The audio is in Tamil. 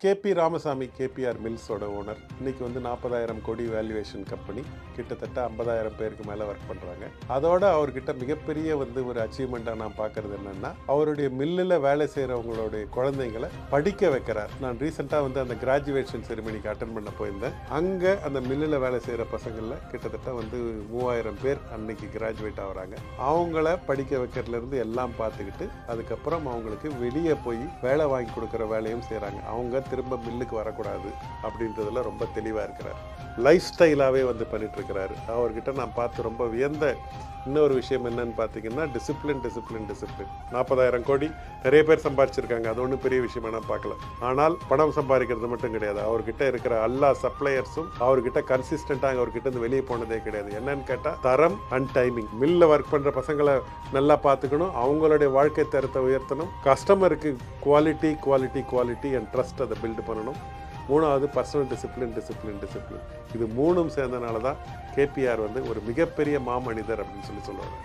கேபி ராமசாமி கேபிஆர் மில்ஸோட ஓனர். இன்னைக்கு வந்து 40,000 கோடி வேல்யூவேஷன் கம்பெனி, கிட்டத்தட்ட 50,000 பேருக்கு மேலே ஒர்க் பண்ணுறாங்க. அதோட அவர்கிட்ட மிகப்பெரிய வந்து ஒரு அச்சீவ்மெண்ட்டாக நான் பார்க்குறது என்னென்னா, அவருடைய மில்லில் வேலை செய்கிறவங்களுடைய குழந்தைங்களை படிக்க வைக்கிறார். நான் ரீசெண்டாக வந்து அந்த கிராஜுவேஷன் செரிமனிக்கு அட்டன் பண்ண போயிருந்தேன். அங்கே அந்த மில்லில் வேலை செய்கிற பசங்களில் கிட்டத்தட்ட வந்து 3,000 பேர் அன்னைக்கு கிராஜுவேட் ஆகிறாங்க. அவங்கள படிக்க வைக்கிறதுலேருந்து எல்லாம் பார்த்துக்கிட்டு அதுக்கப்புறம் அவங்களுக்கு வெளியே போய் வேலை வாங்கி கொடுக்குற வேலையும் செய்கிறாங்க. அவங்க திரும்ப மில்லுக்கு வரக்கூடாது அப்படின்றதுல ரொம்ப தெளிவாக இருக்கிறார். லைஃப் ஸ்டைலாகவே வந்து பண்ணிட்டு இருக்கிறாரு. அவர்கிட்ட நான் பார்த்து ரொம்ப வியந்த இன்னொரு விஷயம் என்னன்னு பார்த்தீங்கன்னா, டிசிப்ளின். 40,000 கோடி நிறைய பேர் சம்பாதிச்சிருக்காங்க. அது ஒன்றும் பெரிய விஷயமா நான் பார்க்கல. ஆனால் பணம் சம்பாதிக்கிறது மட்டும் கிடையாது. அவர்கிட்ட இருக்கிற எல்லா சப்ளையர்ஸும் அவர்கிட்ட கன்சிஸ்டண்டாக அவர்கிட்ட இருந்து வெளியே போனதே கிடையாது. என்னன்னு கேட்டால் தரம் அண்ட் டைமிங். மில்ல ஒர்க் பண்ணுற பசங்களை நல்லா பார்த்துக்கணும், அவங்களுடைய வாழ்க்கை தரத்தை உயர்த்தணும், கஸ்டமருக்கு குவாலிட்டி அண்ட் ட்ரஸ்ட் அதை பில்டு பண்ணணும். மூணாவது பர்சனல் டிசிப்ளின். இது மூணும் சேர்ந்தனால தான் கேபிஆர் வந்து ஒரு மிகப்பெரிய மாமனிதர் அப்படின்னு சொல்லுவாங்க.